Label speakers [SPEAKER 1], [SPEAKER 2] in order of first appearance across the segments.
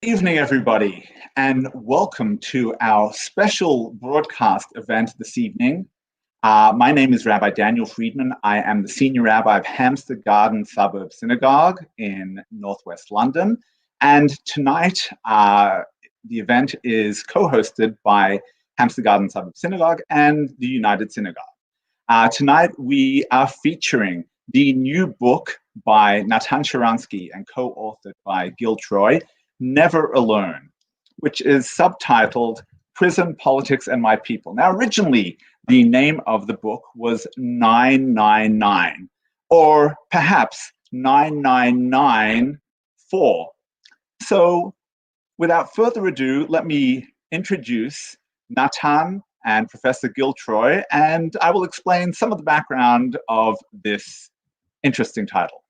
[SPEAKER 1] Evening, everybody, and welcome to our special broadcast event this evening. My name is Rabbi Daniel Friedman. I am the Senior Rabbi of Hampstead Suburb Synagogue in Northwest London. And tonight, the event is co-hosted by Hampstead Suburb Synagogue and the United Synagogue. Tonight, we are featuring the new book by Natan Sharansky and co-authored by Gil Troy, Never Alone, which is subtitled Prison, Politics, and My People. Now, originally, the name of the book was 999, or perhaps 9994. So, without further ado, let me introduce Natan and Professor Gil Troy, and I will explain some of the background of this interesting title.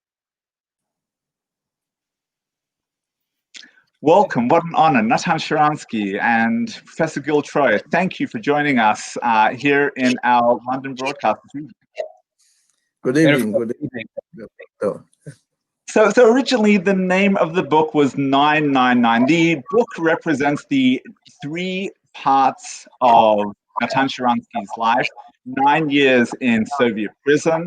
[SPEAKER 1] Welcome, what an honor. Natan Sharansky and Professor Gil Troy, thank you for joining us here in our London broadcast.
[SPEAKER 2] Good evening, good evening.
[SPEAKER 1] So originally the name of the book was 999. The book represents the three parts of Natan Sharansky's life: 9 years in Soviet prison,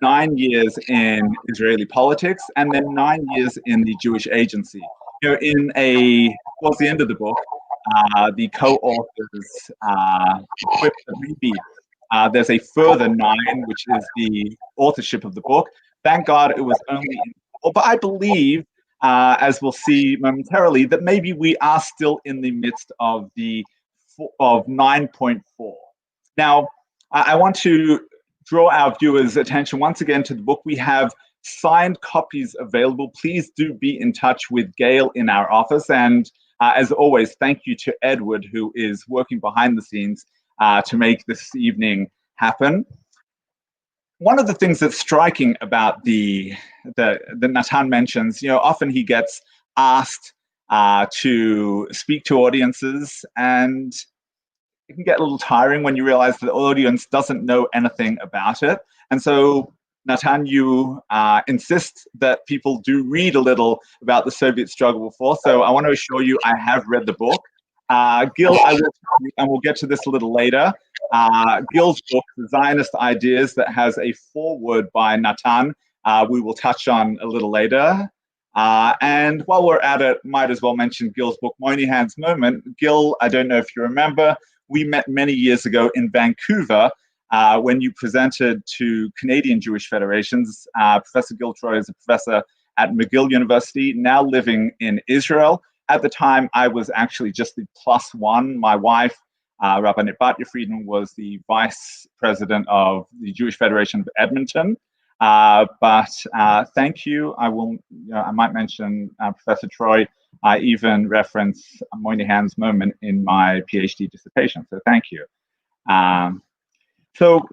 [SPEAKER 1] 9 years in Israeli politics, and then 9 years in the Jewish Agency. You know, towards the end of the book, the co-authors quipped that maybe there's a further 9, which is the authorship of the book. Thank God it was only in 4, but I believe, as we'll see momentarily, that maybe we are still in the midst of 9.4. Now, I want to draw our viewers' attention once again to the book. We have signed copies available. Please do be in touch with Gail in our office. And as always, thank you to Edward, who is working behind the scenes to make this evening happen. One of the things that's striking about the Natan mentions, often he gets asked to speak to audiences, and it can get a little tiring when you realize the audience doesn't know anything about it. And so, Natan, you insist that people do read a little about the Soviet struggle before. So I want to assure you I have read the book. Gil, and we'll get to this a little later. Gil's book, The Zionist Ideas, that has a foreword by Natan, we will touch on a little later. And while we're at it, might as well mention Gil's book, Moynihan's Moment. Gil, I don't know if you remember, we met many years ago in Vancouver when you presented to Canadian Jewish Federations. Professor Gil Troy is a professor at McGill University, now living in Israel. At the time, I was actually just the +1. My wife, Rabbi Friedman, was the vice president of the Jewish Federation of Edmonton. But thank you. I might mention Professor Troy. I even reference Moynihan's Moment in my PhD dissertation. So thank you. So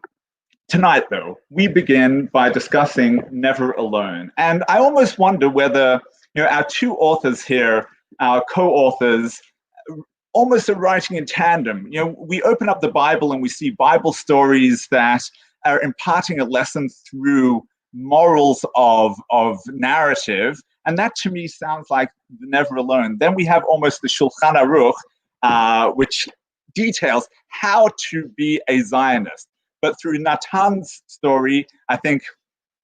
[SPEAKER 1] tonight, though, we begin by discussing Never Alone. And I almost wonder whether our two authors here, our co-authors, almost are writing in tandem. We open up the Bible and we see Bible stories that are imparting a lesson through morals of narrative. And that to me sounds like Never Alone. Then we have almost the Shulchan Aruch, which details how to be a Zionist. But through Natan's story, I think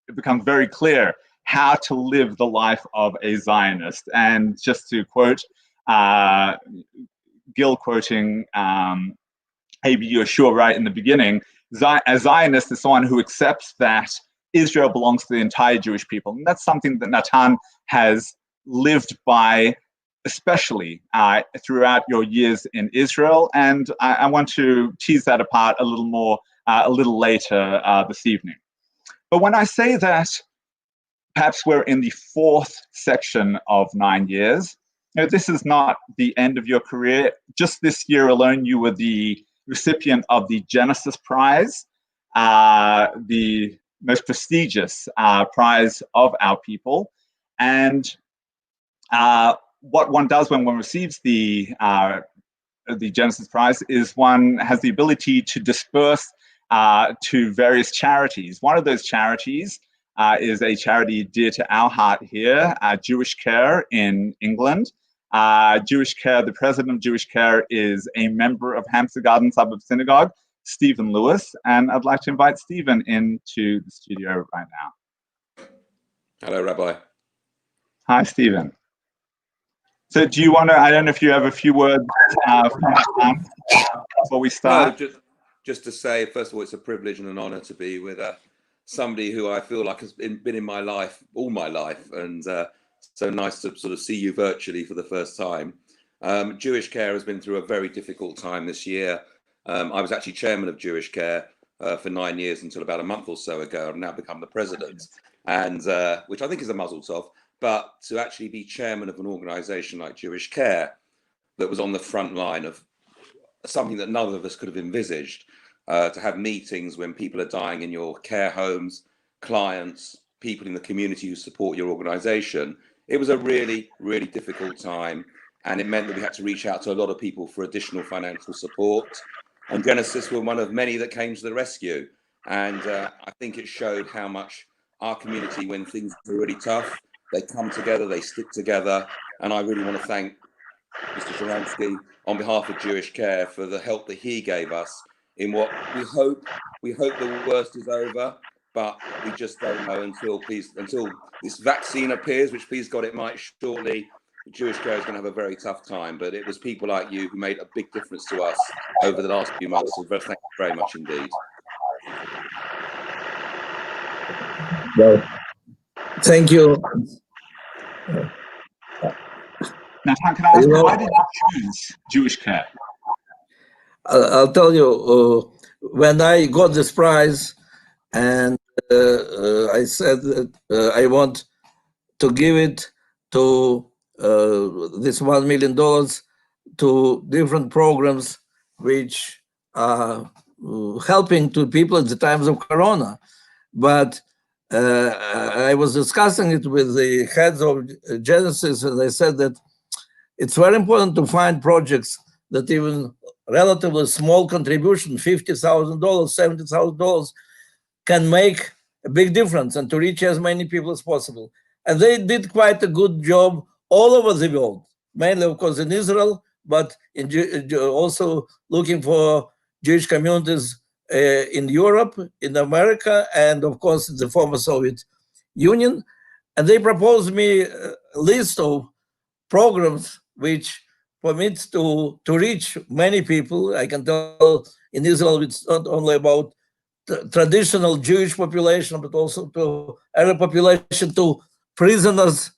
[SPEAKER 1] it becomes very clear how to live the life of a Zionist. And just to quote, Gil quoting A.B. Yeshua right in the beginning, a Zionist is someone who accepts that Israel belongs to the entire Jewish people. And that's something that Natan has lived by, especially throughout your years in Israel. And I want to tease that apart a little more a little later this evening. But when I say that perhaps we're in the 4th section of 9 years, this is not the end of your career. Just this year alone, you were the recipient of the Genesis Prize, the most prestigious prize of our people. And what one does when one receives the Genesis Prize is one has the ability to disperse to various charities. One of those charities is a charity dear to our heart here, Jewish Care in England. Jewish Care, the president of Jewish Care, is a member of Hampstead Suburb Synagogue, Stephen Lewis, and I'd like to invite Stephen into the studio right now.
[SPEAKER 3] Hello, Rabbi.
[SPEAKER 1] Hi, Stephen. So do you want to, I don't know if you have a few words from Natan before we start?
[SPEAKER 3] No, just to say, first of all, it's a privilege and an honor to be with somebody who I feel like has been in my life all my life, and so nice to sort of see you virtually for the first time. Jewish Care has been through a very difficult time this year. I was actually chairman of Jewish Care for 9 years until about a month or so ago. I've now become the president, and which I think is a mazel tov. But to actually be chairman of an organization like Jewish Care that was on the front line of something that none of us could have envisaged, to have meetings when people are dying in your care homes, clients, people in the community who support your organization, it was a really, really difficult time. And it meant that we had to reach out to a lot of people for additional financial support. And Genesis were one of many that came to the rescue. And I think it showed how much our community, when things are really tough, they come together, they stick together. And I really want to thank Mr. Sharansky on behalf of Jewish Care for the help that he gave us in what we hope the worst is over, but we just don't know until this vaccine appears, which please God it might shortly. Jewish Care is going to have a very tough time, but it was people like you who made a big difference to us over the last few months. So thank you very much indeed.
[SPEAKER 2] Well, thank you.
[SPEAKER 1] Natan, can I ask, why did you choose Jewish Care?
[SPEAKER 2] I'll tell you, when I got this prize, and I said that I want to give it to this $1 million to different programs which are helping to people at the times of Corona. But I was discussing it with the heads of Genesis, and they said that it's very important to find projects that even relatively small contribution, $50,000, $70,000, can make a big difference and to reach as many people as possible. And they did quite a good job all over the world, mainly, of course, in Israel, but also looking for Jewish communities in Europe, in America, and of course, in the former Soviet Union. And they proposed me a list of programs which permits to reach many people. I can tell in Israel, it's not only about the traditional Jewish population, but also to Arab population, to prisoners,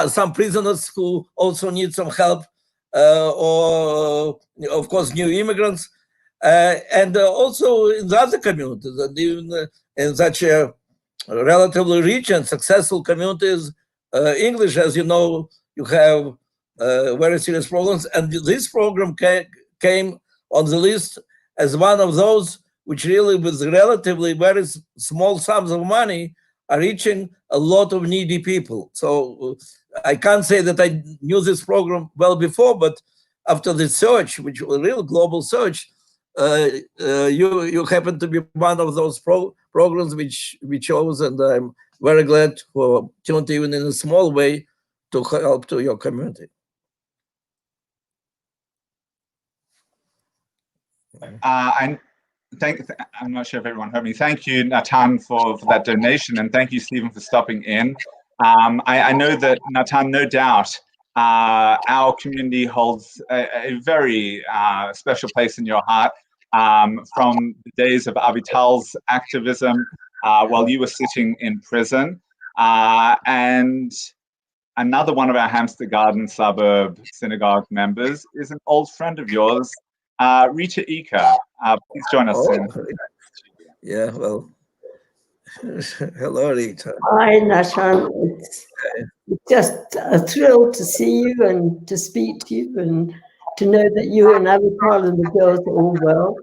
[SPEAKER 2] some prisoners who also need some help, or of course, new immigrants, and also in the other communities, and even in such a relatively rich and successful communities, English, as you know, you have very serious problems. And this program came on the list as one of those which really, with relatively very small sums of money, are reaching a lot of needy people. So I can't say that I knew this program well before, but after the search, which was a real global search, you happen to be one of those programs which we chose, and I'm very glad for opportunity, even in a small way, to help to your community.
[SPEAKER 1] I'm not sure if everyone heard me. Thank you, Natan, for that donation, and thank you, Stephen, for stopping in. I know that, Natan, no doubt, our community holds a very special place in your heart, from the days of Avital's activism while you were sitting in prison. And another one of our Hampstead Suburb Synagogue members is an old friend of yours, Rita Ika. Please join us.
[SPEAKER 2] Yeah, well, hello, Rita.
[SPEAKER 4] Hi, Natan. It's just a thrill to see you and to speak to you, and to know that you and Avital and the girls are all well.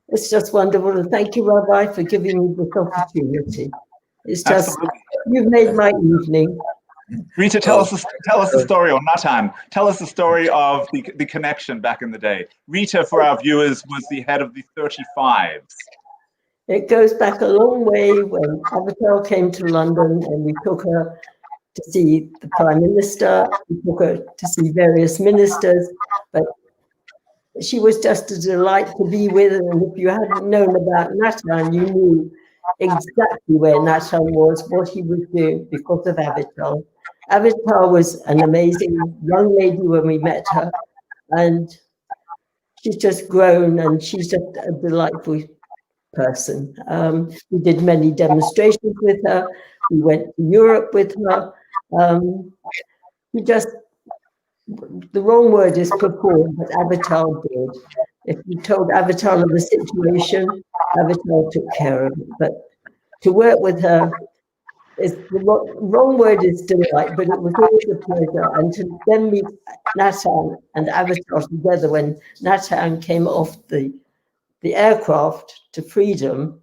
[SPEAKER 4] It's just wonderful. And thank you, Rabbi, for giving me this opportunity. It's just,
[SPEAKER 1] Absolutely.
[SPEAKER 4] You've made my evening.
[SPEAKER 1] Rita, tell us the story, or Natan, tell us the story of the connection back in the day. Rita, for our viewers, was the head of the 35s.
[SPEAKER 4] It goes back a long way when Avital came to London and we took her to see the Prime Minister, he took her to see various ministers, but she was just a delight to be with, and if you hadn't known about Natan, you knew exactly where Natan was, what he was doing because of Avital. Avital was an amazing young lady when we met her, and she's just grown, and she's just a delightful person. We did many demonstrations with her. We went to Europe with her. The wrong word is perform, but Avital did. If you told Avital of the situation, Avital took care of it. But to work with her, the wrong word is delight, but it was always a pleasure. And to then meet Natan and Avital together when Natan came off the aircraft to freedom,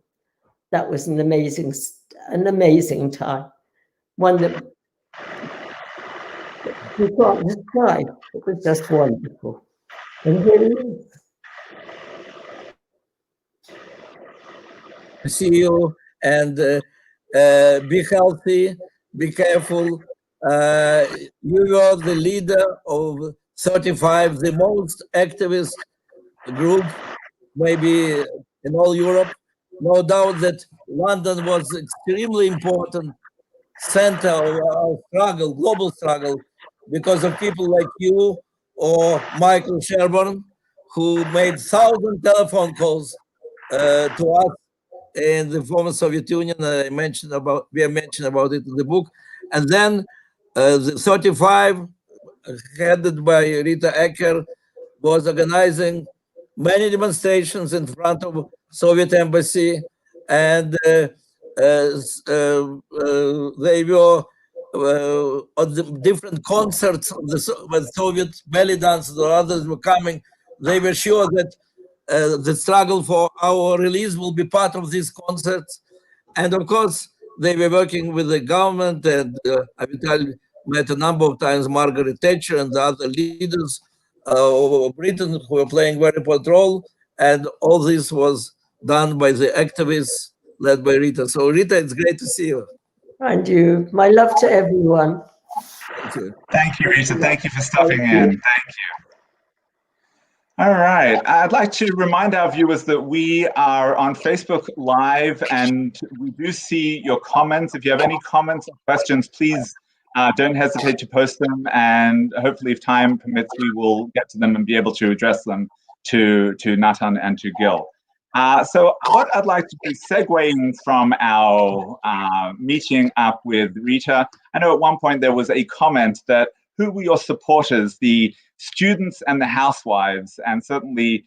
[SPEAKER 4] that was an amazing time. One that you can't describe. It was just wonderful. And here he is.
[SPEAKER 2] See you, and be healthy, be careful. You were the leader of 35, the most activist group, maybe in all Europe. No doubt that London was extremely important center of our struggle, global struggle, because of people like you or Michael Sherborne, who made 1,000 telephone calls to us in the former Soviet Union. We have mentioned about it in the book. And then the 35, headed by Rita Ecker, was organizing many demonstrations in front of Soviet embassy, and they were on the different concerts of when Soviet belly dancers or others were coming. They were sure that the struggle for our release will be part of these concerts. And of course, they were working with the government, and Avital met a number of times Margaret Thatcher and the other leaders of Britain who were playing a very important role. And all this was done by the activists led by Rita. So Rita, it's great to see you.
[SPEAKER 4] And you. My love to everyone.
[SPEAKER 2] Thank you.
[SPEAKER 1] Thank you, Rita. Thank you for stopping in. Thank you. All right. I'd like to remind our viewers that we are on Facebook Live, and we do see your comments. If you have any comments or questions, please don't hesitate to post them, and hopefully if time permits, we will get to them and be able to address them to Natan and to Gil. So what I'd like to do, segueing from our meeting up with Rita, I know at one point there was a comment that who were your supporters, the students and the housewives, and certainly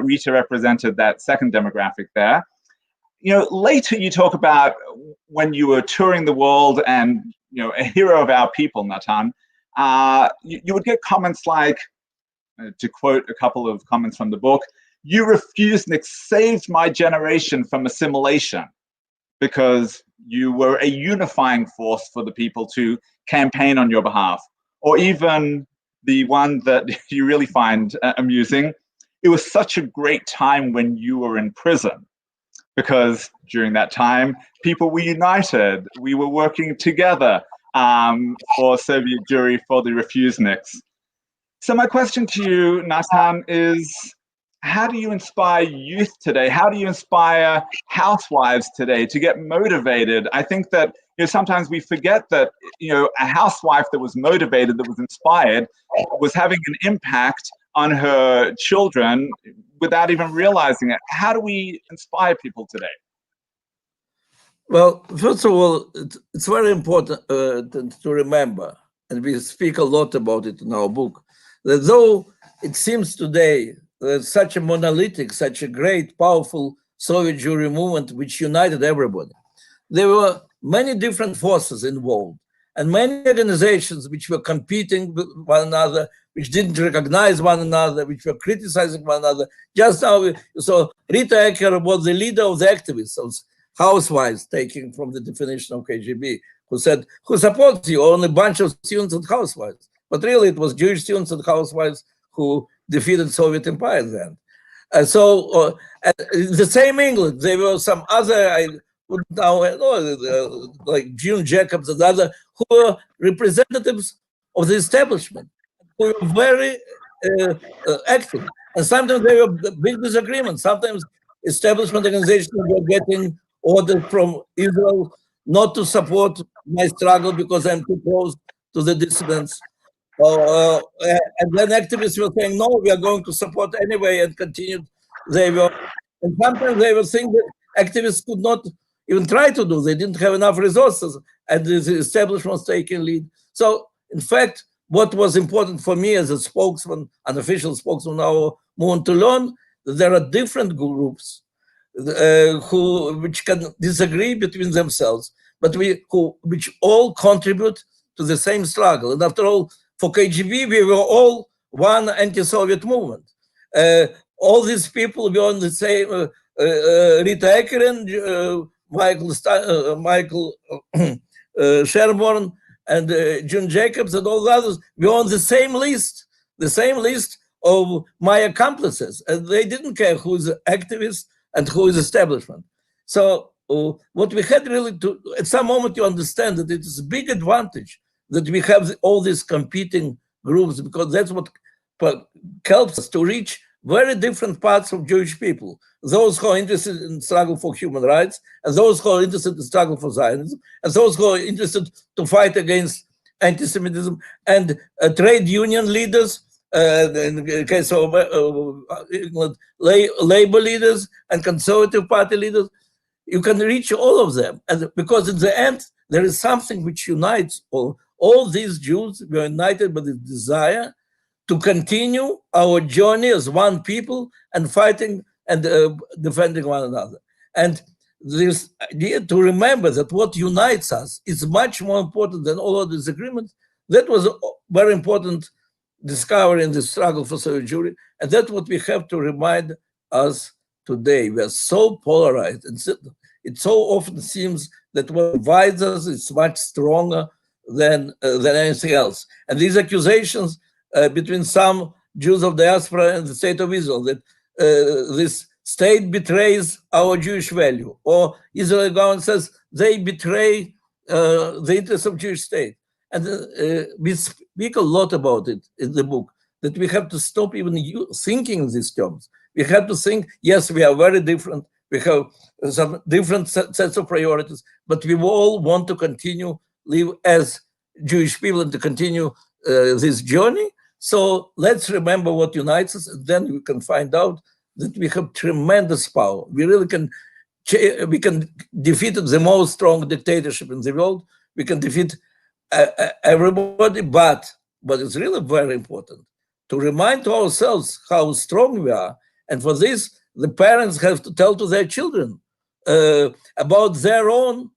[SPEAKER 1] Rita represented that second demographic there. You know, later you talk about when you were touring the world and, you know, a hero of our people, Natan, you would get comments like, to quote a couple of comments from the book, "You refuseniks saved my generation from assimilation," because you were a unifying force for the people to campaign on your behalf. Or even the one that you really find amusing, "It was such a great time when you were in prison," because during that time, people were united. We were working together for Soviet Jewry, for the refuseniks. So my question to you, Natan, is how do you inspire youth today? How do you inspire housewives today to get motivated? I think that, you know, sometimes we forget that, you know, a housewife that was motivated, that was inspired, was having an impact on her children without even realizing it. How do we inspire people today?
[SPEAKER 2] Well, first of all, it's very important to remember, and we speak a lot about it in our book, that though it seems today that such a monolithic, such a great, powerful Soviet Jewry movement which united everybody, there were many different forces involved and many organizations which were competing with one another, which didn't recognize one another, which were criticizing one another. Just now, so Rita Ecker was the leader of the activists, of housewives, taking from the definition of KGB, who said, who supports you? Only a bunch of students and housewives. But really, it was Jewish students and housewives who defeated Soviet empire then. So in the same England, there were some other now, like June Jacobs and others, who were representatives of the establishment, who were very active. And sometimes there were big disagreements. Sometimes establishment organizations were getting orders from Israel not to support my struggle because I'm too close to the dissidents. And then activists were saying, no, we are going to support anyway, and continued. And sometimes they were saying that activists could not even try to do. They didn't have enough resources, and the establishment was taking lead. So, in fact, what was important for me as a spokesman, an official spokesman of our movement, to learn that there are different groups which can disagree between themselves, but which all contribute to the same struggle. And after all, for KGB, we were all one anti-Soviet movement. All these people were on the same, Rita Ekeren, Michael Sherborne, and June Jacobs, and all the others, we were on the same list of my accomplices. And they didn't care who is activist and who is establishment. So what we had really to, at some moment, you understand that it is a big advantage that we have all these competing groups, because that's what helps us to reach very different parts of Jewish people. Those who are interested in the struggle for human rights, and those who are interested in the struggle for Zionism, and those who are interested to fight against anti-Semitism, and trade union leaders, in the case of labor leaders and conservative party leaders. You can reach all of them. And because in the end, there is something which unites all these Jews. We are united by the desire to continue our journey as one people and fighting and defending one another. And this idea to remember that what unites us is much more important than all of these agreements, that was a very important discovery in the struggle for Soviet Jewry. And that's what we have to remind us today. We are so polarized, and it so often seems that what divides us is much stronger than anything else. And these accusations between some Jews of diaspora and the state of Israel, that this state betrays our Jewish value, or Israeli government says they betray the interests of Jewish state. And we speak a lot about it in the book, that we have to stop even thinking in these terms. We have to think, yes, we are very different. We have some different sets of priorities, but we all want to continue live as Jewish people and to continue this journey. So let's remember what unites us, and then we can find out that we have tremendous power. We really can defeat the most strong dictatorship in the world. We can defeat everybody, but it's really very important to remind ourselves how strong we are. And for this, the parents have to tell to their children about their own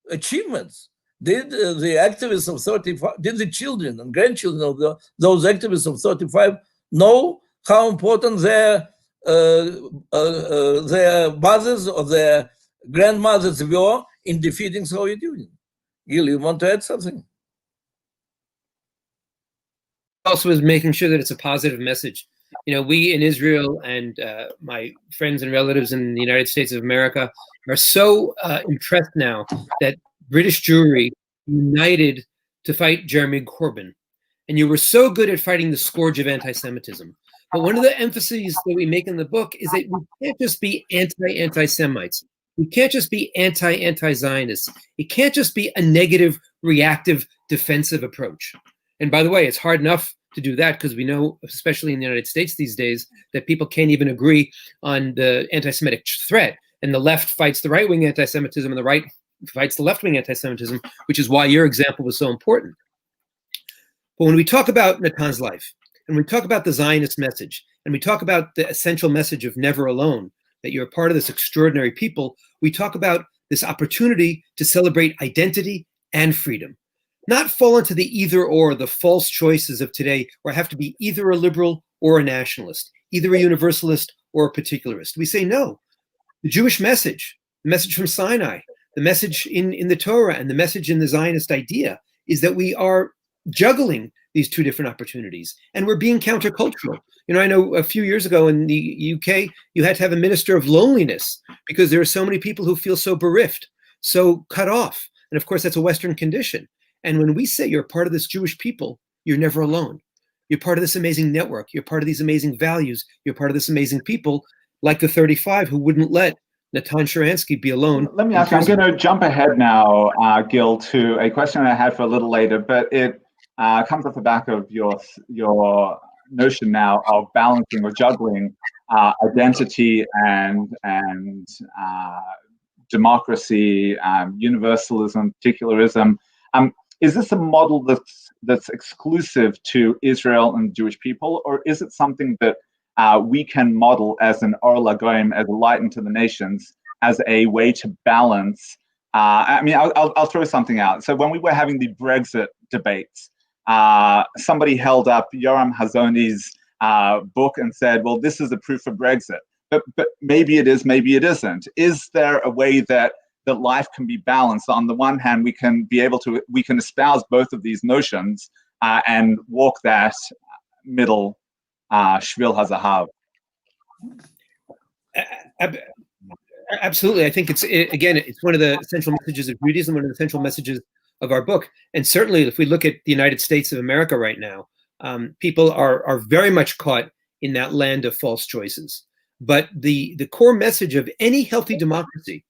[SPEAKER 2] achievements. Did the activists of 35, did the children and grandchildren of those activists of 35 know how important their mothers or their grandmothers were in defeating Soviet Union? Gil, you want to add something?
[SPEAKER 5] Also is making sure that it's a positive message. You know, we in Israel and my friends and relatives in the United States of America are so impressed now that British Jewry united to fight Jeremy Corbyn. And you were so good at fighting the scourge of anti-Semitism. But one of the emphases that we make in the book is that we can't just be anti-Semites. We can't just be anti-Zionists. It can't just be a negative, reactive, defensive approach. And by the way, it's hard enough to do that because we know, especially in the United States these days, that people can't even agree on the anti-Semitic threat. And the left fights the right-wing anti-Semitism and the right fights the left-wing anti-Semitism, which is why your example was so important. But when we talk about Natan's life, and we talk about the Zionist message, and we talk about the essential message of never alone, that you're a part of this extraordinary people, we talk about this opportunity to celebrate identity and freedom. Not fall into the either or, the false choices of today, where I have to be either a liberal or a nationalist, either a universalist or a particularist. We say no. The Jewish message, the message from Sinai, the message in the Torah, and the message in the Zionist idea is that we are juggling these two different opportunities, and we're being countercultural. You know, I know a few years ago in the UK, you had to have a minister of loneliness because there are so many people who feel so bereft. so cut off. And of course, that's a Western condition. And when we say you're part of this Jewish people, you're never alone. You're part of this amazing network. You're part of these amazing values. You're part of this amazing people, like the 35 who wouldn't let Natan Sharansky be alone.
[SPEAKER 1] Let me ask you, I'm going to jump ahead now, Gil, to a question I had for a little later, but it comes off the back of your notion now of balancing or juggling identity and democracy, universalism, particularism. Is this a model that's exclusive to Israel and Jewish people, or is it something that we can model as an Or LaGoyim, as a light into the nations, as a way to balance? I mean, I'll throw something out. So when we were having the Brexit debates, somebody held up Yoram Hazony's book and said, well, this is the proof of Brexit. But maybe it is, maybe it isn't. Is there a way that life can be balanced? On the one hand, we can espouse both of these notions and walk that middle Shvil HaZahav.
[SPEAKER 5] Absolutely. I think it's one of the central messages of Judaism, one of the central messages of our book. And certainly if we look at the United States of America right now, people are very much caught in that land of false choices. But the core message of any healthy democracy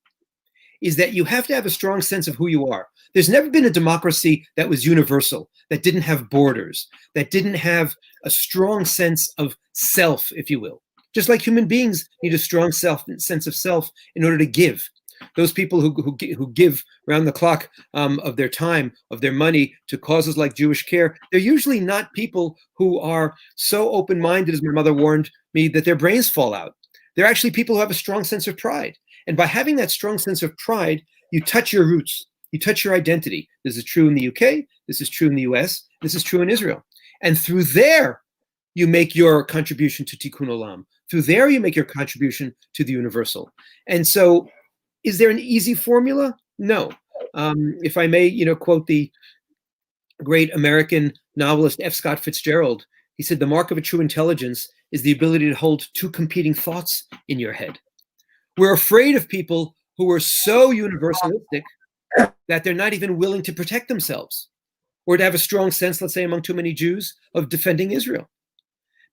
[SPEAKER 5] is that you have to have a strong sense of who you are. There's never been a democracy that was universal, that didn't have borders, that didn't have a strong sense of self, if you will. Just like human beings need a strong sense of self in order to give. Those people who give round the clock of their time, of their money to causes like Jewish Care, they're usually not people who are so open-minded, as my mother warned me, that their brains fall out. They're actually people who have a strong sense of pride. And by having that strong sense of pride, you touch your roots, you touch your identity. This is true in the UK, this is true in the US, this is true in Israel. And through there, you make your contribution to Tikkun Olam. Through there, you make your contribution to the universal. And so, is there an easy formula? No. If I may, quote the great American novelist F. Scott Fitzgerald, he said, the mark of a true intelligence is the ability to hold two competing thoughts in your head. We're afraid of people who are so universalistic that they're not even willing to protect themselves or to have a strong sense, let's say among too many Jews, of defending Israel.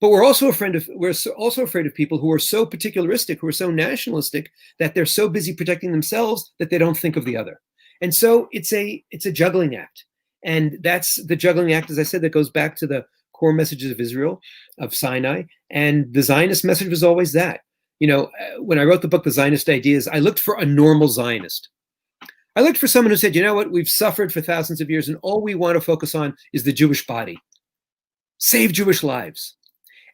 [SPEAKER 5] But we're also afraid of people who are so particularistic, who are so nationalistic, that they're so busy protecting themselves that they don't think of the other. And so it's a juggling act. And that's the juggling act, as I said, that goes back to the core messages of Israel, of Sinai. And the Zionist message was always that. When I wrote the book, The Zionist Ideas, I looked for a normal Zionist. I looked for someone who said, you know what, we've suffered for thousands of years and all we want to focus on is the Jewish body. Save Jewish lives.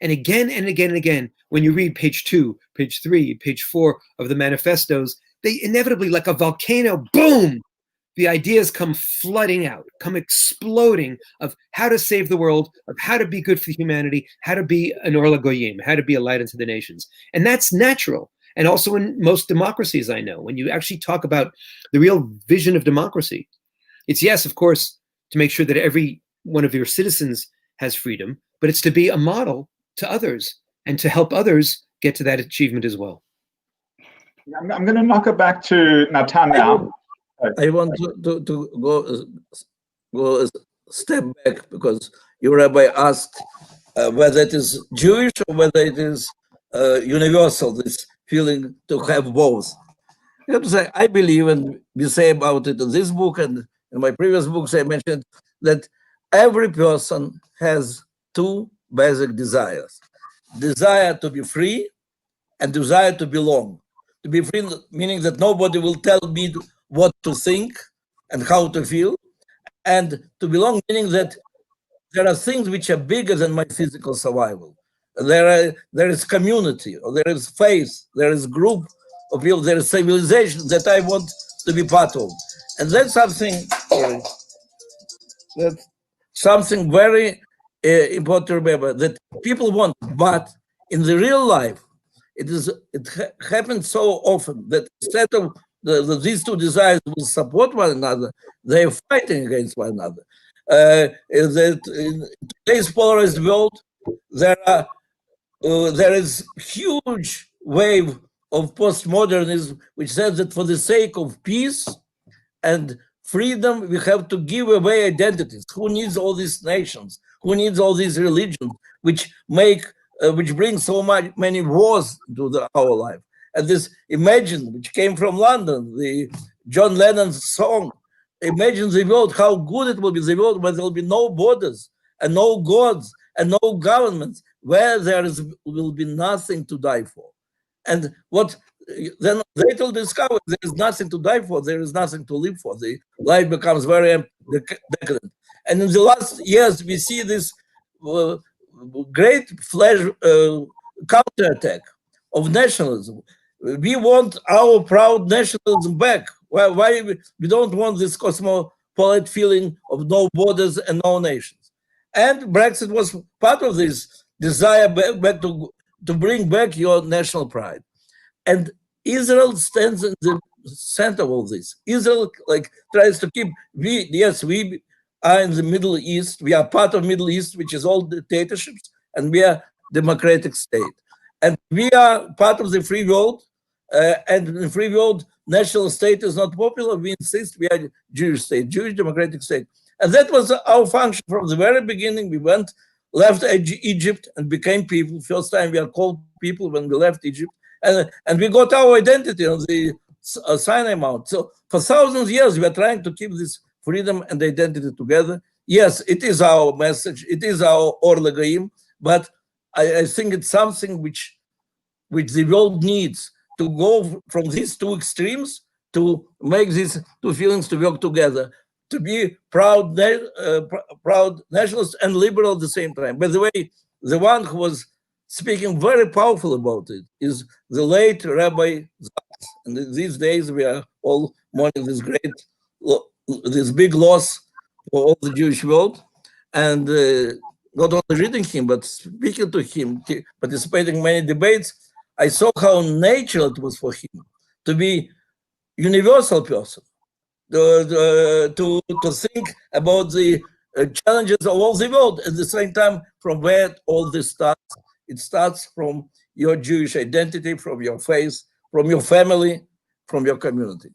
[SPEAKER 5] And again and again and again, when you read page 2, page 3, page 4 of the manifestos, they inevitably, like a volcano, boom, the ideas come flooding out, come exploding of how to save the world, of how to be good for humanity, how to be an Or LaGoyim, how to be a light unto the nations. And that's natural. And also in most democracies I know, when you actually talk about the real vision of democracy, it's, yes, of course, to make sure that every one of your citizens has freedom, but it's to be a model to others and to help others get to that achievement as well.
[SPEAKER 1] I'm going to knock it back to Natan now.
[SPEAKER 2] I want to go a step back, because your rabbi asked whether it is Jewish or whether it is universal, this feeling to have both. You have to say, I believe, and we say about it in this book and in my previous books, I mentioned that every person has two basic desires: desire to be free and desire to belong. To be free meaning that nobody will tell me what to think and how to feel, and to belong meaning that there are things which are bigger than my physical survival. There is community, or there is faith, there is group of people, there is civilization that I want to be part of. And that's something very important to remember, that people want, but in the real life, it happens so often that instead of these two desires will support one another, they are fighting against one another. In today's polarized world, there is huge wave of postmodernism which says that for the sake of peace, and freedom, we have to give away identities. Who needs all these nations? Who needs all these religions, which bring so many wars to our life? And this Imagine, which came from London, the John Lennon's song, imagine the world, how good it will be, the world where there will be no borders and no gods and no governments, where will be nothing to die for. And what then they will discover, there is nothing to die for, there is nothing to live for. The life becomes very decadent. And in the last years, we see this great counterattack of nationalism. We want our proud nationalism back. Why we don't want this cosmopolitan feeling of no borders and no nations? And Brexit was part of this desire back to bring back your national pride. And Israel stands in the center of all this. Israel tries to keep, we are in the Middle East. We are part of Middle East, which is all dictatorships, and we are democratic state. And we are part of the free world, and in the free world, national state is not popular. We insist we are Jewish state, Jewish democratic state. And that was our function from the very beginning. We left Egypt and became people. First time we are called people when we left Egypt. And we got our identity on the Sinai Mount. So for thousands of years, we are trying to keep this freedom and identity together. Yes, it is our message. It is our Or L'Goyim, but I think it's something which the world needs to go from these two extremes to make these two feelings to work together, to be proud nationalist and liberal at the same time. By the way, the one who was speaking very powerful about it is the late Rabbi Zaks. And these days we are all mourning this big loss for all the Jewish world. And not only reading him, but speaking to him, participating in many debates, I saw how natural it was for him to be universal person, to think about the challenges of all the world. At the same time, from where all this starts, it starts from your Jewish identity, from your faith, from your family, from your community.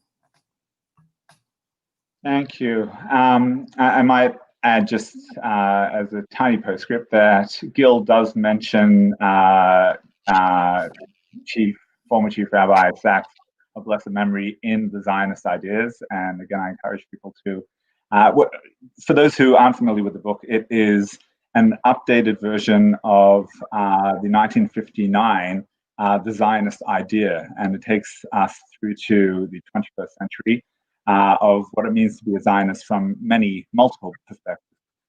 [SPEAKER 1] Thank you. I might add just as a tiny postscript that Gil does mention former Chief Rabbi Sachs of blessed memory in the Zionist ideas. And again, I encourage people to, for those who aren't familiar with the book, it is an updated version of the 1959 the Zionist idea, and it takes us through to the 21st century of what it means to be a Zionist from multiple perspectives.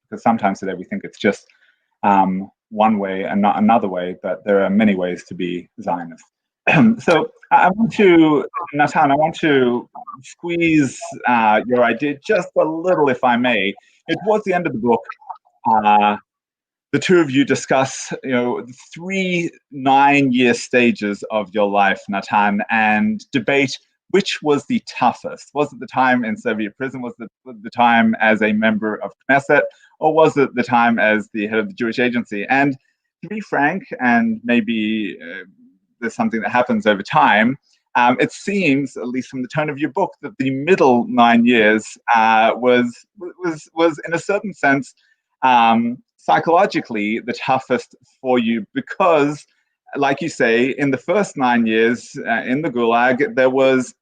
[SPEAKER 1] Because sometimes today we think it's just one way and not another way, but there are many ways to be Zionist. So Natan, I want to squeeze your idea just a little, if I may. Towards the end of the book, the two of you discuss, 3 9-year stages of your life, Natan, and debate which was the toughest. Was it the time in Soviet prison? Was it the time as a member of Knesset? Or was it the time as the head of the Jewish Agency? And to be frank, and maybe there's something that happens over time, it seems, at least from the tone of your book, that the middle 9 years was in a certain sense psychologically the toughest for you, because, like you say, in the first 9 years in the Gulag, there was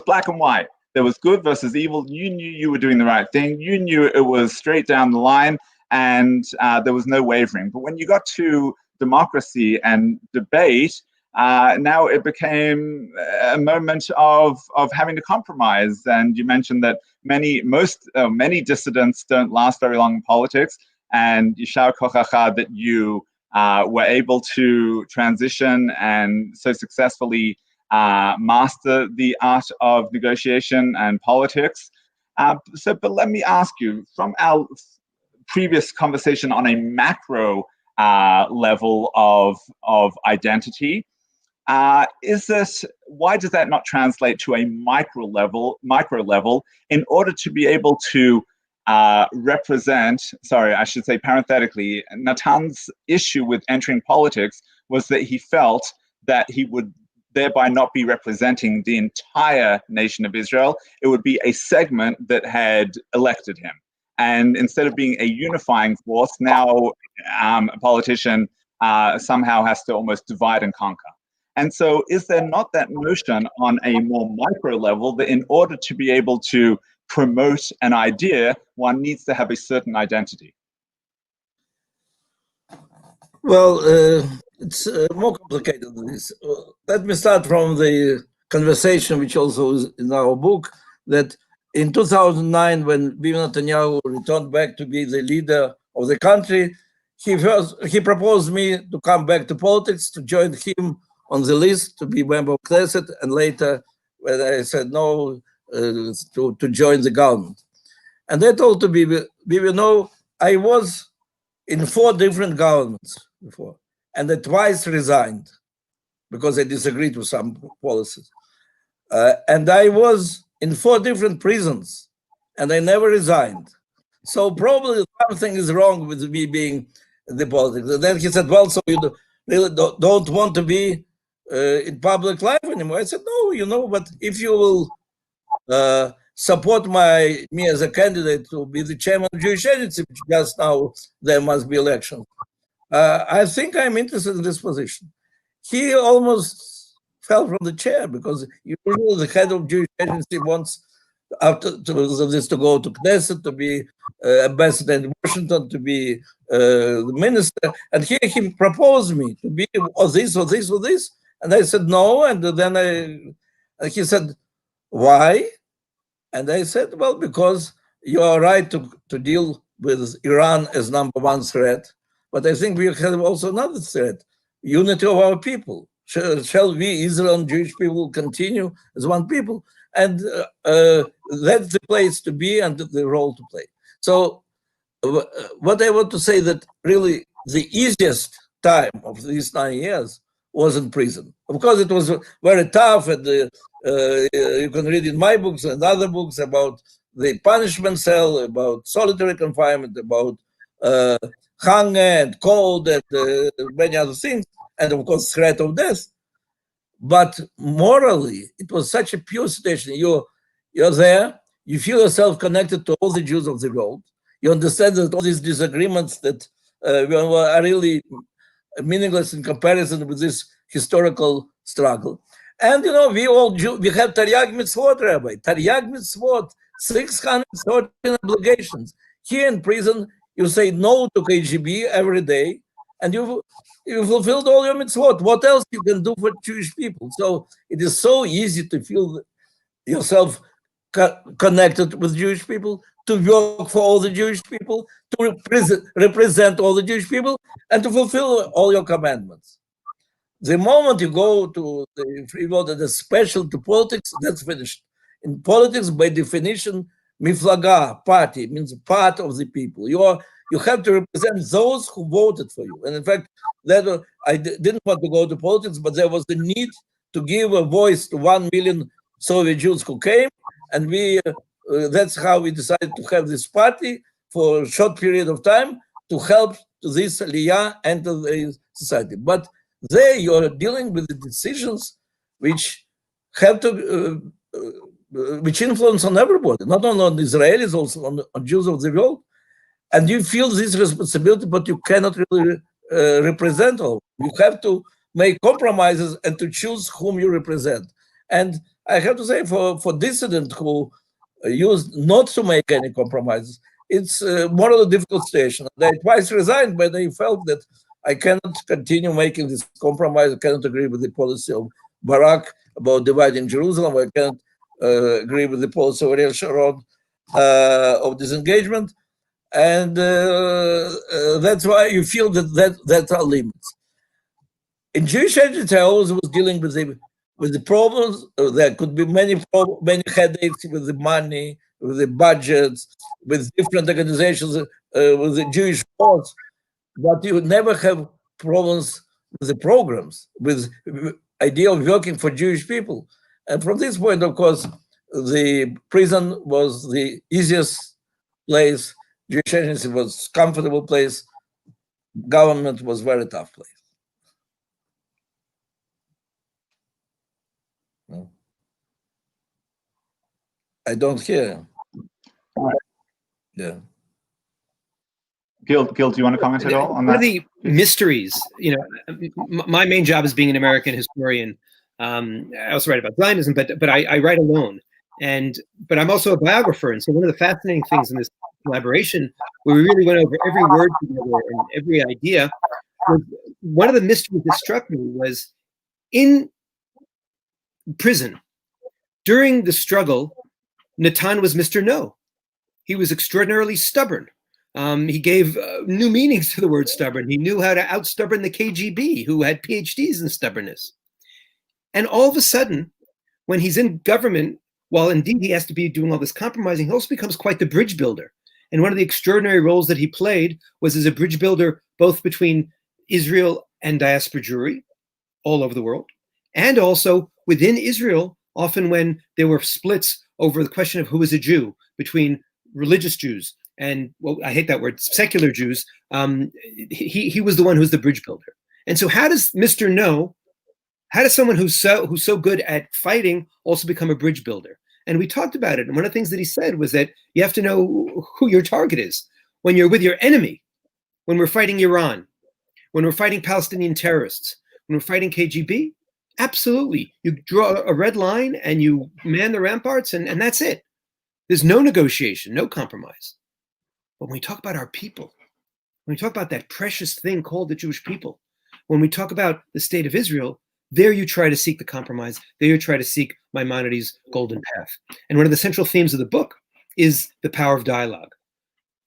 [SPEAKER 1] black and white. There was good versus evil. You knew you were doing the right thing. You knew it was straight down the line, and there was no wavering. But when you got to democracy and debate, now it became a moment of having to compromise. And you mentioned that many dissidents don't last very long in politics, and Yishar Kochacha that you were able to transition and so successfully master the art of negotiation and politics. But let me ask you, from our previous conversation on a macro level of identity, why does that not translate to a micro level in order to be able to parenthetically, Natan's issue with entering politics was that he felt that he would thereby not be representing the entire nation of Israel. It would be a segment that had elected him. And instead of being a unifying force, now a politician somehow has to almost divide and conquer. And so is there not that notion on a more micro level that in order to be able to promote an idea, one needs to have a certain identity?
[SPEAKER 2] Well, it's more complicated than this. Let me start from the conversation, which also is in our book, that in 2009, when Bibi Netanyahu returned back to be the leader of the country, he proposed me to come back to politics, to join him on the list, to be member of Knesset, and later, when I said no, to join the government. And they told to Bibi, no, I was in 4 different governments before, and I twice resigned because I disagreed with some policies. And I was in 4 different prisons, and I never resigned. So probably something is wrong with me being in the politics. And then he said, well, so you really don't want to be in public life anymore? I said, no, but if you will support me as a candidate to be the chairman of Jewish Agency, which just now there must be elections, I think I'm interested in this position. He almost fell from the chair because usually the head of Jewish Agency wants after this to go to Knesset, to be ambassador in Washington, to be the minister. And here he proposed me to be this or this or this. And I said no. And then he said, why? And I said, well, because you are right to deal with Iran as #1 threat. But I think we have also another threat, unity of our people. Shall we, Israel and Jewish people, continue as one people? And that's the place to be and the role to play. So what I want to say that really the easiest time of these 9 years was in prison. Of course, it was very tough, and you can read in my books and other books about the punishment cell, about solitary confinement, about hunger and cold and many other things, and of course, threat of death. But morally, it was such a pure situation. You're there, you feel yourself connected to all the Jews of the world. You understand that all these disagreements that are really meaningless in comparison with this historical struggle. And we have Taryag Mitzvot, Rabbi. Taryag Mitzvot, 613 obligations. Here in prison, you say no to KGB every day, and you fulfilled all your mitzvot. What else you can do for Jewish people? So it is so easy to feel yourself connected with Jewish people, to work for all the Jewish people, to represent all the Jewish people, and to fulfill all your commandments. The moment you go to the free world and special to politics, that's finished. In politics, by definition, miflaga, party, means part of the people. You have to represent those who voted for you. And in fact, I didn't want to go to politics, but there was the need to give a voice to 1 million Soviet Jews who came. And that's how we decided to have this party for a short period of time to help to this Aliyah enter the society. But there you are dealing with the decisions which have to, which influence on everybody, not only on Israelis, also on Jews of the world. And you feel this responsibility, but you cannot really represent all. You have to make compromises and to choose whom you represent. And I have to say, for dissidents who used not to make any compromises, it's more of a difficult situation. They twice resigned, but they felt that I cannot continue making this compromise. I cannot agree with the policy of Barak about dividing Jerusalem. I cannot agree with the policy of Ariel Sharon of disengagement. And that's why you feel that are limits. In Jewish Agency, I always was dealing with the problems. There could be many headaches with the money, with the budgets, with different organizations, with the Jewish cause. But you never have problems with the programs, with the idea of working for Jewish people. And from this point, of course, the prison was the easiest place. Jewish Agency was a comfortable place. Government was a very tough place. I don't hear. Yeah.
[SPEAKER 1] Gil, do you want to comment at all on that?
[SPEAKER 5] One of the mysteries, my main job is being an American historian. I also write about Zionism, but I write alone. But I'm also a biographer. And so one of the fascinating things in this collaboration, where we really went over every word together and every idea, was one of the mysteries that struck me was in prison, during the struggle, Natan was Mr. No. He was extraordinarily stubborn. He gave new meanings to the word stubborn. He knew how to out-stubborn the KGB, who had PhDs in stubbornness. And all of a sudden, when he's in government, while indeed he has to be doing all this compromising, he also becomes quite the bridge builder. And one of the extraordinary roles that he played was as a bridge builder, both between Israel and diaspora Jewry all over the world, and also within Israel, often when there were splits over the question of who is a Jew between religious Jews and, well, I hate that word, secular Jews. He was the one who's the bridge builder. And so how does Mr. No, how does someone who's so good at fighting also become a bridge builder? And we talked about it. And one of the things that he said was that you have to know who your target is. When you're with your enemy, when we're fighting Iran, when we're fighting Palestinian terrorists, when we're fighting KGB, absolutely. You draw a red line and you man the ramparts and that's it. There's no negotiation, no compromise. But when we talk about our people, when we talk about that precious thing called the Jewish people, when we talk about the state of Israel, there you try to seek the compromise. There you try to seek Maimonides' golden path. And one of the central themes of the book is the power of dialogue.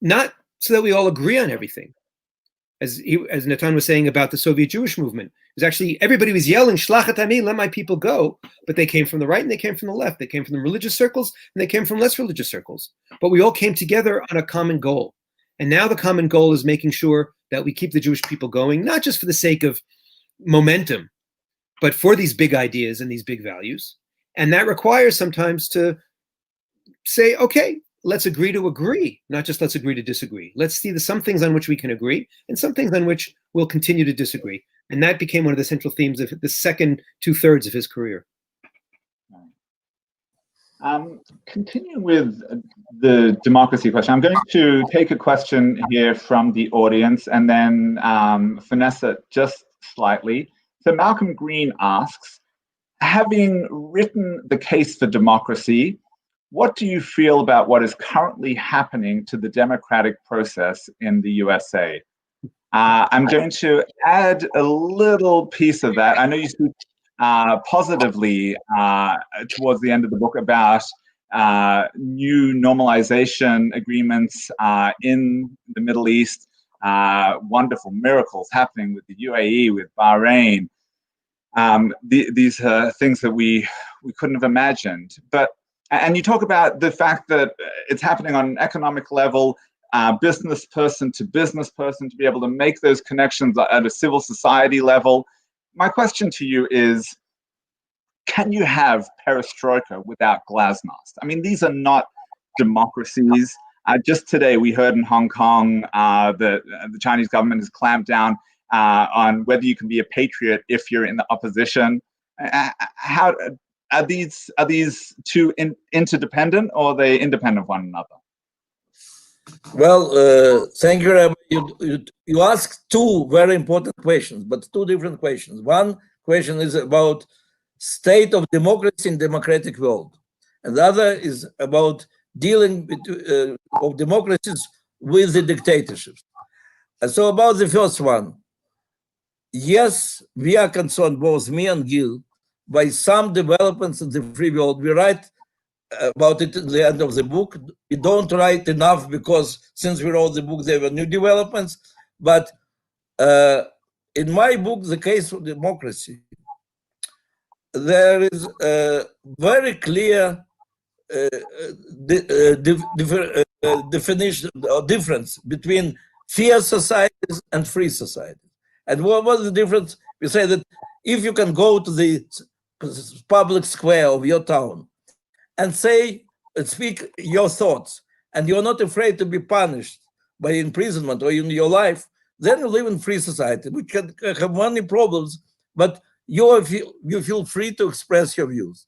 [SPEAKER 5] Not so that we all agree on everything. As Natan was saying about the Soviet Jewish movement, it was actually, everybody was yelling, Shlachat ani, let my people go. But they came from the right and they came from the left. They came from the religious circles and they came from less religious circles. But we all came together on a common goal. And now the common goal is making sure that we keep the Jewish people going, not just for the sake of momentum, but for these big ideas and these big values. And that requires sometimes to say, okay, let's agree to agree, not just let's agree to disagree. Let's see some things on which we can agree and some things on which we'll continue to disagree. And that became one of the central themes of the second 2/3 of his career.
[SPEAKER 1] Continuing with the democracy question, I'm going to take a question here from the audience and then finesse it just slightly. So Malcolm Green asks, having written the case for democracy, what do you feel about what is currently happening to the democratic process in the USA? I'm going to add a little piece of that. I know you speak positively towards the end of the book about new normalization agreements in the Middle East, wonderful miracles happening with the UAE, with Bahrain. These are things that we couldn't have imagined. And you talk about the fact that it's happening on an economic level, business person to be able to make those connections at a civil society level. My question to you is, can you have perestroika without glasnost? I mean, these are not democracies. Just today, we heard in Hong Kong that the Chinese government has clamped down on whether you can be a patriot if you're in the opposition. How are these two interdependent, or are they independent of one another?
[SPEAKER 2] Well, thank you, Rabbi. You asked two very important questions, but two different questions. One question is about state of democracy in democratic world, and the other is about dealing with, of democracies with the dictatorships. And so about the first one, yes, we are concerned, both me and Gil, by some developments in the free world. We write about it at the end of the book. We don't write enough because since we wrote the book, there were new developments. But in my book, The Case for Democracy, there is a very clear definition or difference between fair societies and free societies. And what was the difference? We say that if you can go to the public square of your town and say, speak your thoughts, and you're not afraid to be punished by imprisonment or in your life, then you live in free society, which can have many problems, but you feel free to express your views.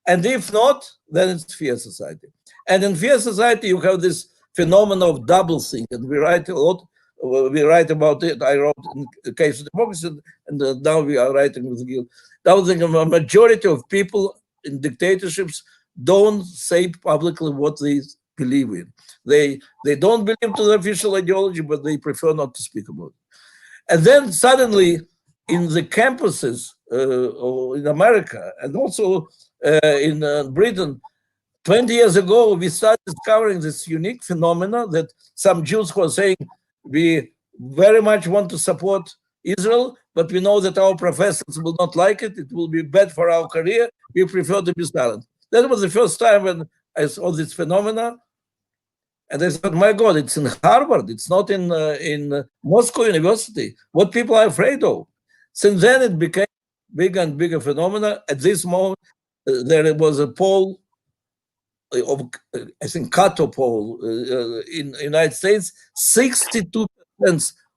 [SPEAKER 2] And if not, then it's fair society. And in fair society, you have this phenomenon of double think, and we write a lot. We write about it. I wrote in the case of democracy, and now we are writing with Gil. Now, the majority of people in dictatorships don't say publicly what they believe in. They don't believe to the official ideology, but they prefer not to speak about it. And then suddenly, in the campuses or in America, and also in Britain, 20 years ago, we started discovering this unique phenomena that some Jews who are saying, we very much want to support Israel, but we know that our professors will not like it. It will be bad for our career. We prefer to be silent. That was the first time when I saw this phenomena. And I thought, my God, it's in Harvard. It's not in Moscow University. What people are afraid of. Since then, it became bigger and bigger phenomena. At this moment, there was a poll of, I think, Cato poll in the United States. 62%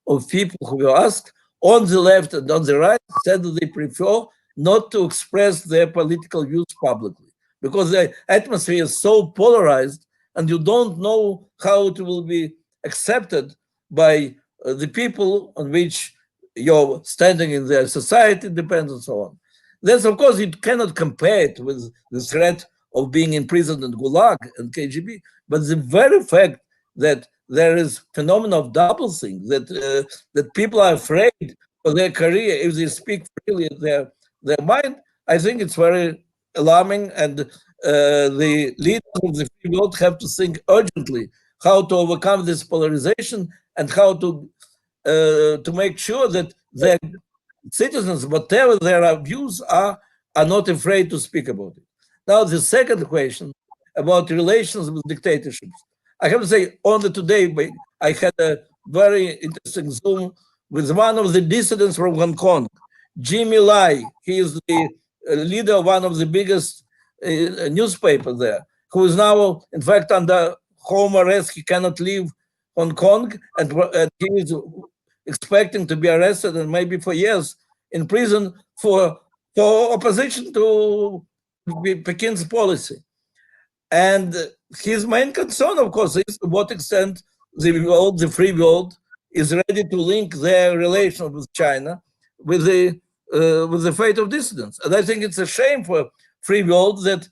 [SPEAKER 2] of people who were asked on the left and on the right said that they prefer not to express their political views publicly because the atmosphere is so polarized and you don't know how it will be accepted by the people on which your standing in their society depends and so on. That's, of course, you cannot compare it with the threat of being imprisoned in Gulag and KGB, but the very fact that there is phenomenon of double think, that people are afraid for their career if they speak freely their mind, I think it's very alarming, and the leaders of the free world have to think urgently how to overcome this polarization and how to make sure that their citizens, whatever their views are not afraid to speak about it. Now, the second question about relations with dictatorships. I have to say, only today, I had a very interesting Zoom with one of the dissidents from Hong Kong, Jimmy Lai. He is the leader of one of the biggest newspapers there, who is now, in fact, under home arrest. He cannot leave Hong Kong, and he is expecting to be arrested and maybe for years in prison for opposition to Pekin's policy. And his main concern, of course, is to what extent the free world, is ready to link their relation with China with the fate of dissidents. And I think it's a shame for free world that,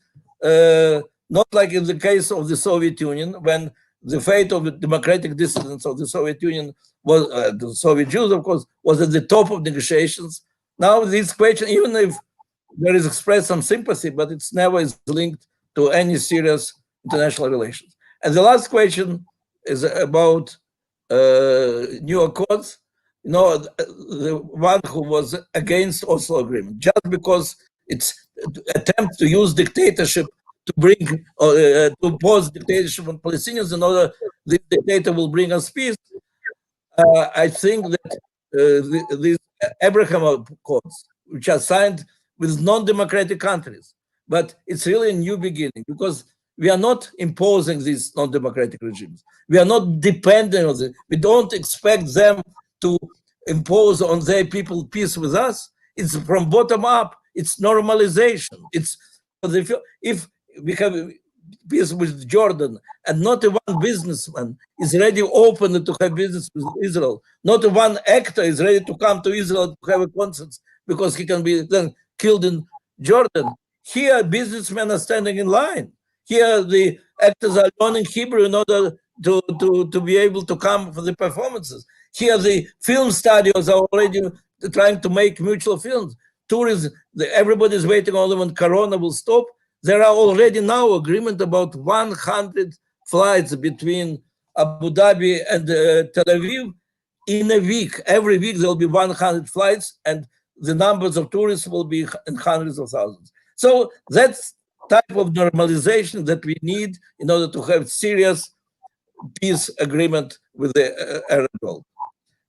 [SPEAKER 2] not like in the case of the Soviet Union, when the fate of the democratic dissidents of the Soviet Union was, the Soviet Jews, of course, was at the top of negotiations. Now this question, even if there is expressed some sympathy, but it's never is linked to any serious international relations. And the last question is about new accords. You know, the one who was against Oslo Agreement, just because it's attempt to use dictatorship to bring, to impose dictatorship on Palestinians in order this dictator will bring us peace. I think that these Abraham Accords, which are signed with non-democratic countries, but it's really a new beginning because we are not imposing these non-democratic regimes. We are not dependent on them. We don't expect them to impose on their people peace with us. It's from bottom up. It's normalization. It's if we have peace with Jordan and not one businessman is ready open to have business with Israel, not one actor is ready to come to Israel to have a concert because he can be then killed in Jordan. Here, businessmen are standing in line. Here, the actors are learning Hebrew in order to be able to come for the performances. Here, the film studios are already trying to make mutual films. Tourism, everybody is waiting only when Corona will stop. There are already now agreement about 100 flights between Abu Dhabi and Tel Aviv in a week. Every week there will be 100 flights, and the numbers of tourists will be in hundreds of thousands. So that's type of normalization that we need in order to have serious peace agreement with the Arab world.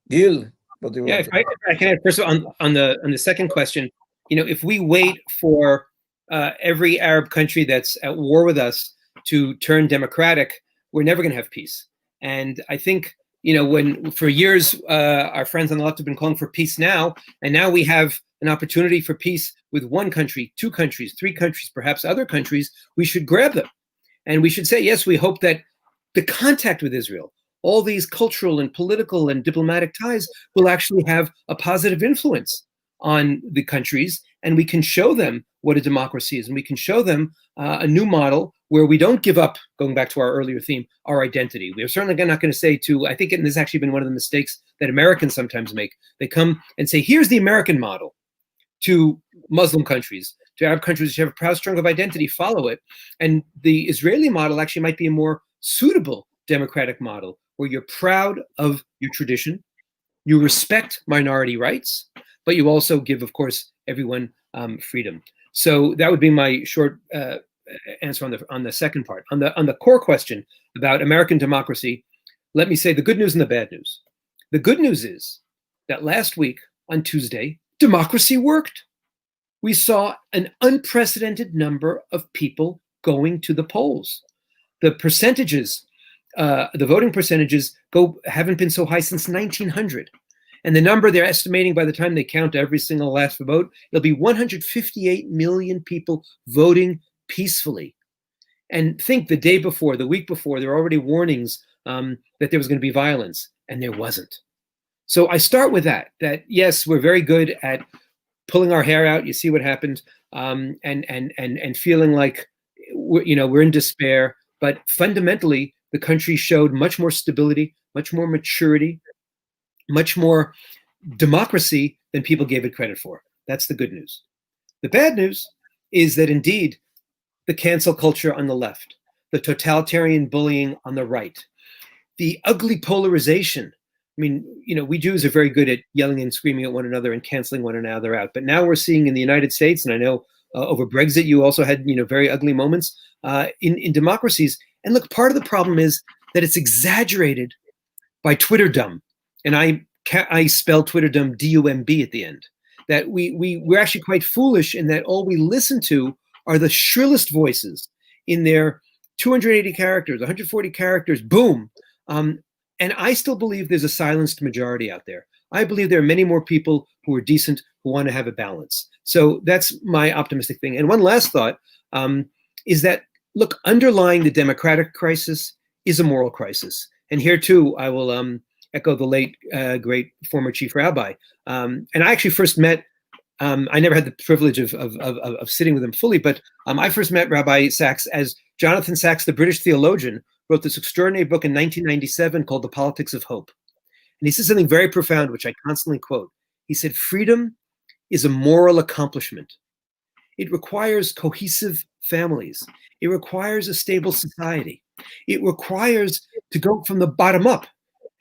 [SPEAKER 2] Gil, what do you want?
[SPEAKER 5] If I can add, first of all, on the second question, if we wait for every Arab country that's at war with us to turn democratic, we're never going to have peace. And I think, when for years our friends on the left have been calling for peace now, and now we have an opportunity for peace with one country, two countries, three countries, perhaps other countries, we should grab them. And we should say, yes, we hope that the contact with Israel, all these cultural and political and diplomatic ties, will actually have a positive influence on the countries, and we can show them what a democracy is, and we can show them a new model where we don't give up, going back to our earlier theme, our identity. We're certainly not going to say I think, and this has actually been one of the mistakes that Americans sometimes make. They come and say, here's the American model to Muslim countries, to Arab countries which have a proud, strong of identity, follow it. And the Israeli model actually might be a more suitable democratic model, where you're proud of your tradition, you respect minority rights, but you also give, of course, everyone freedom. So that would be my short answer on the second part. On the core question about American democracy, let me say the good news and the bad news. The good news is that last week on Tuesday, democracy worked. We saw an unprecedented number of people going to the polls. The percentages, the voting percentages haven't been so high since 1900. And the number they're estimating by the time they count every single last vote, it'll be 158 million people voting peacefully. And think the day before, the week before, there were already warnings that there was going to be violence, and there wasn't. So I start with that yes, we're very good at pulling our hair out. You see what happened, and feeling like we're in despair. But fundamentally, the country showed much more stability, much more maturity, much more democracy than people gave it credit for. That's the good news. The bad news is that indeed the cancel culture on the left, the totalitarian bullying on the right, the ugly polarization. I mean, we Jews are very good at yelling and screaming at one another and canceling one another out. But now we're seeing in the United States, and I know over Brexit, you also had very ugly moments in democracies. And look, part of the problem is that it's exaggerated by Twitterdom. And I spell Twitterdom D-U-M-B at the end. That we're actually quite foolish in that all we listen to are the shrillest voices in their 280 characters, 140 characters, boom. And I still believe there's a silenced majority out there. I believe there are many more people who are decent, who want to have a balance. So that's my optimistic thing. And one last thought is that, look, underlying the democratic crisis is a moral crisis. And here too, I will echo the late, great former chief rabbi. And I actually first met, I never had the privilege of sitting with him fully, but I first met Rabbi Sachs as Jonathan Sachs, the British theologian, wrote this extraordinary book in 1997 called The Politics of Hope. And he said something very profound, which I constantly quote. He said, freedom is a moral accomplishment. It requires cohesive families. It requires a stable society. It requires to go from the bottom up.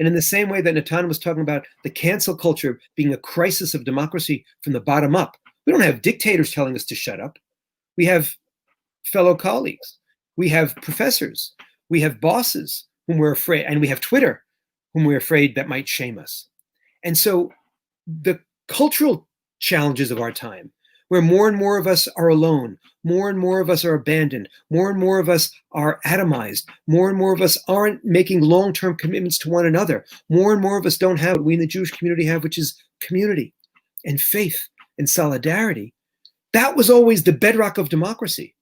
[SPEAKER 5] And in the same way that Natan was talking about the cancel culture being a crisis of democracy from the bottom up, we don't have dictators telling us to shut up. We have fellow colleagues. We have professors. We have bosses whom we're afraid, and we have Twitter, whom we're afraid that might shame us. And so the cultural challenges of our time, where more and more of us are alone, more and more of us are abandoned, more and more of us are atomized, more and more of us aren't making long-term commitments to one another, more and more of us don't have what we in the Jewish community have, which is community and faith and solidarity. That was always the bedrock of democracy.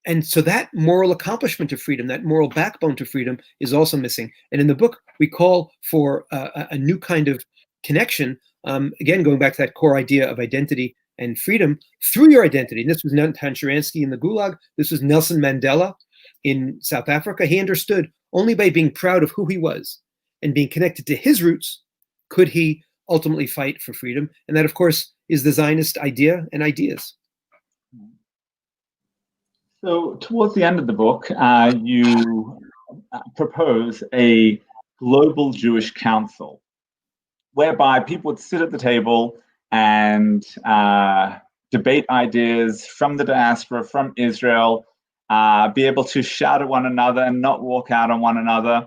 [SPEAKER 5] And so that moral accomplishment of freedom, that moral backbone to freedom is also missing. And in the book, we call for a new kind of connection, again, going back to that core idea of identity and freedom through your identity. And this was Natan Sharansky in the Gulag. This was Nelson Mandela in South Africa. He understood only by being proud of who he was and being connected to his roots could he ultimately fight for freedom. And that, of course, is the Zionist idea and ideas.
[SPEAKER 1] So towards the end of the book, you propose a global Jewish council, whereby people would sit at the table and debate ideas from the diaspora, from Israel, be able to shout at one another and not walk out on one another.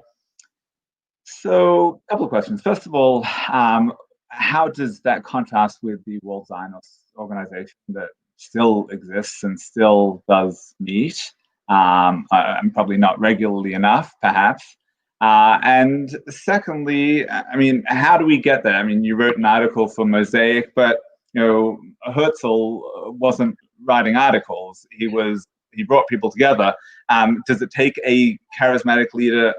[SPEAKER 1] So a couple of questions. First of all, how does that contrast with the World Zionist Organization that still exists and still does meet? I'm probably not regularly enough, perhaps. And secondly, I mean, how do we get there? I mean, you wrote an article for Mosaic, but Herzl wasn't writing articles. He he brought people together. Does it take a charismatic leader,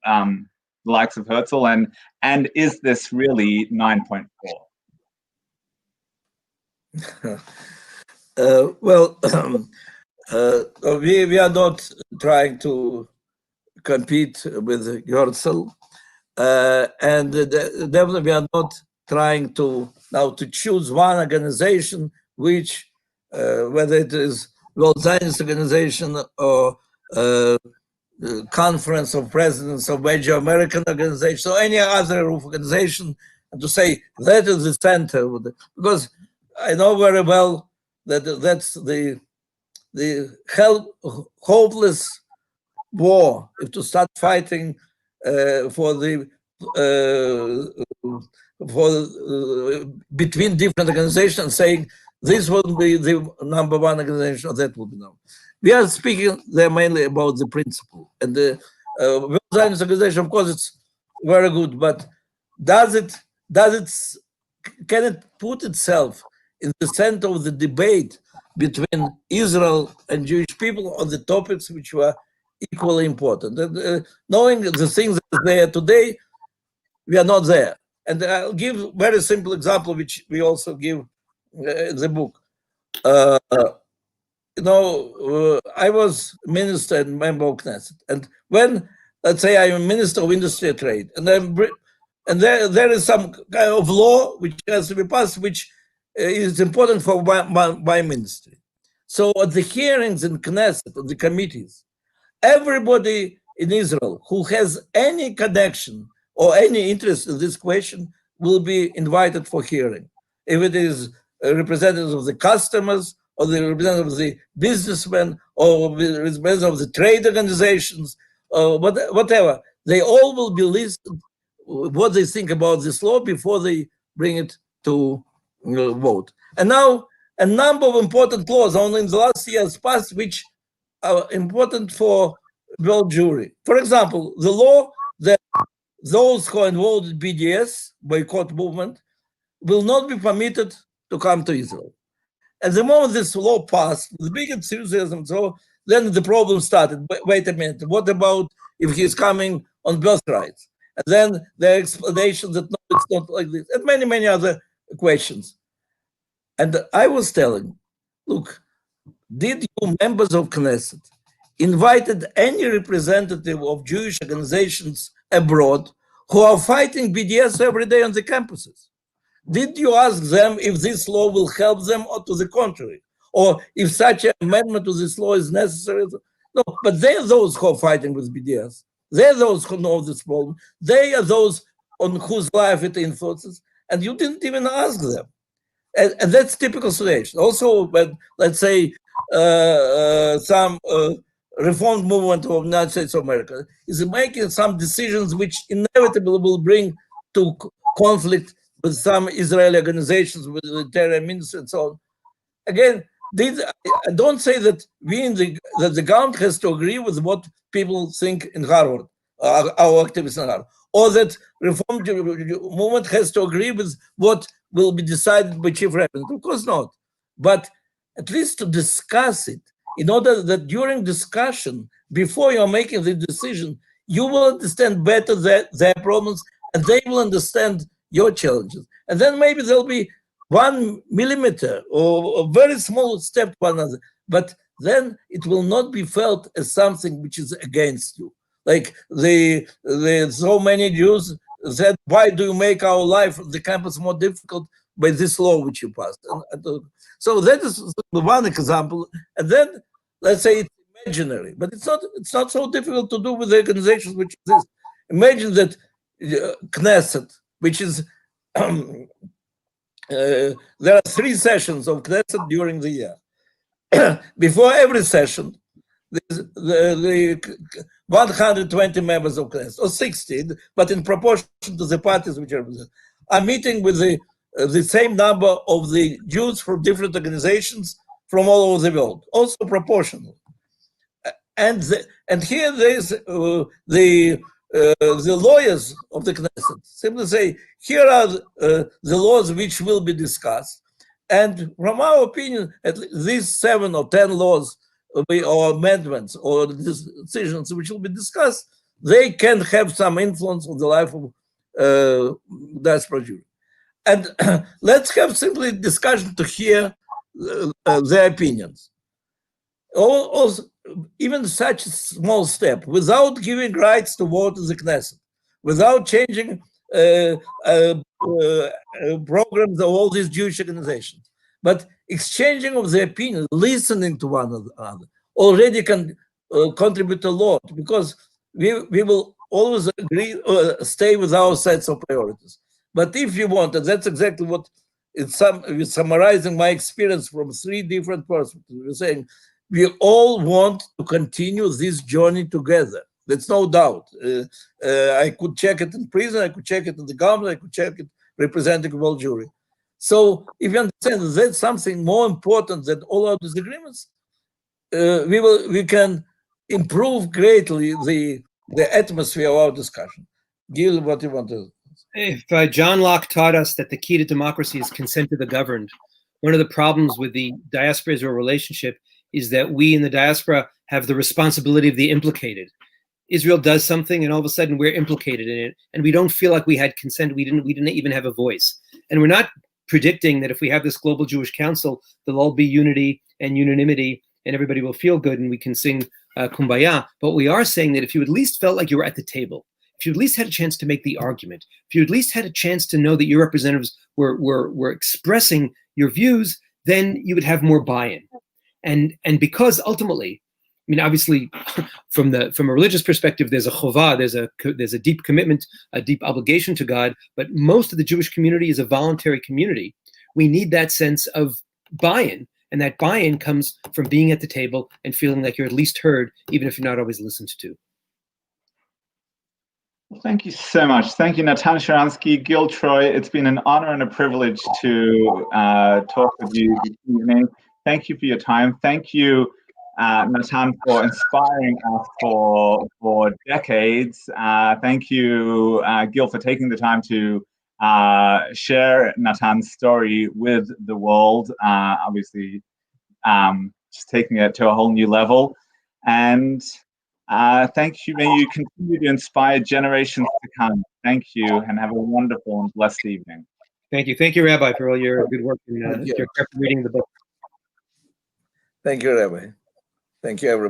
[SPEAKER 1] the likes of Herzl, and is this really 9.4?
[SPEAKER 2] Well, we are not trying to compete with Herzl, and definitely we are not trying to now to choose one organization which, whether it is World Zionist Organization or Conference of Presidents of Major American Organizations or any other organization, and to say that is the center, because I know very well that that's the hopeless war. If to start fighting between different organizations, saying this will be the number one organization or that will be number. We are speaking there mainly about the principle, and the World Zionist Organization, of course, it's very good, but can it put itself in the center of the debate between Israel and Jewish people on the topics which were equally important? And, knowing the things that are there today, we are not there. And I'll give a very simple example, which we also give in the book. I was minister and member of Knesset, and when, let's say, I'm a minister of industry and trade, and there is some kind of law which has to be passed, which is important for my ministry. So at the hearings in Knesset, at the committees, everybody in Israel who has any connection or any interest in this question will be invited for hearing. If it is representatives of the customers, or the representatives of the businessmen, or the representatives of the trade organizations, or whatever, they all will be listed what they think about this law before they bring it to vote. And now a number of important laws only in the last years passed which are important for world Jewry. For example, the law that those who are involved in BDS, boycott movement, will not be permitted to come to Israel. At the moment this law passed, with big enthusiasm, so then the problem started. Wait a minute, what about if he's coming on birthrights? And then the explanation that no, it's not like this, and many, many other questions. And I was telling, look, did you members of Knesset invited any representative of Jewish organizations abroad who are fighting BDS every day on the campuses? Did you ask them if this law will help them or to the contrary? Or if such an amendment to this law is necessary? No, but they're those who are fighting with BDS. They're those who know this problem. They are those on whose life it influences, and you didn't even ask them. And that's typical situation. Also, when, let's say, some reform movement of the United States of America is making some decisions which inevitably will bring to conflict with some Israeli organizations, with the interior ministry and so on. Again, I don't say that that the government has to agree with what people think in Harvard, our activists in Harvard, or that reform movement has to agree with what will be decided by chief representative. Of course not. But at least to discuss it, in order that during discussion, before you're making the decision, you will understand better their problems, and they will understand your challenges. And then maybe there'll be 1 millimeter or a very small step to another, but then it will not be felt as something which is against you. Like the so many Jews said, why do you make our life on the campus more difficult by this law which you passed? So that is one example. And then let's say it's imaginary, but it's not so difficult to do with the organizations which exist. Imagine that Knesset, which is there are 3 sessions of Knesset during the year. Before every session, the 120 members of Knesset, or 60, but in proportion to the parties which are meeting with the same number of the Jews from different organizations from all over the world, also proportional. And here there is the lawyers of the Knesset simply say, here are the laws which will be discussed. And from our opinion, at least these 7 or 10 laws be, or amendments or decisions which will be discussed, they can have some influence on the life of diaspora Jews. And let's have simply discussion to hear their opinions. Also, even such a small step, without giving rights to vote in the Knesset, without changing programs of all these Jewish organizations, but exchanging of the opinion, listening to one another, already can contribute a lot, because we will always agree, stay with our sets of priorities. But if you want, and that's exactly what it's summarizing my experience from 3 different perspectives. We're saying we all want to continue this journey together. There's no doubt. I could check it in prison, I could check it in the government, I could check it representing world Jewry. So if you understand that that's something more important than all our disagreements, we can improve greatly the atmosphere of our discussion. Gil, what do you want to?
[SPEAKER 5] If John Locke taught us that the key to democracy is consent to the governed, one of the problems with the diaspora-Israel relationship is that we in the diaspora have the responsibility of the implicated. Israel does something, and all of a sudden we're implicated in it, and we don't feel like we had consent. We didn't even have a voice. And we're not predicting that if we have this global Jewish council, there'll all be unity and unanimity, and everybody will feel good, and we can sing Kumbaya. But we are saying that if you at least felt like you were at the table, if you at least had a chance to make the argument, if you at least had a chance to know that your representatives were expressing your views, then you would have more buy-in. And because ultimately, I mean, obviously, from a religious perspective, there's a chovah, there's a deep commitment, a deep obligation to God. But most of the Jewish community is a voluntary community. We need that sense of buy-in, and that buy-in comes from being at the table and feeling like you're at least heard, even if you're not always listened to.
[SPEAKER 1] Thank you so much. Thank you, Natan Sharansky Gil Troy. It's been an honor and a privilege to talk with you this evening. Thank you for your time. Thank you, Natan, for inspiring us for decades. Thank you, Gil, for taking the time to share Natan's story with the world. Obviously, just taking it to a whole new level. And thank you. May you continue to inspire generations to come. Thank you, and have a wonderful and blessed evening.
[SPEAKER 5] Thank you. Thank you, Rabbi, for all your good work in your reading the book.
[SPEAKER 2] Thank you, Rabbi. Thank you, everybody.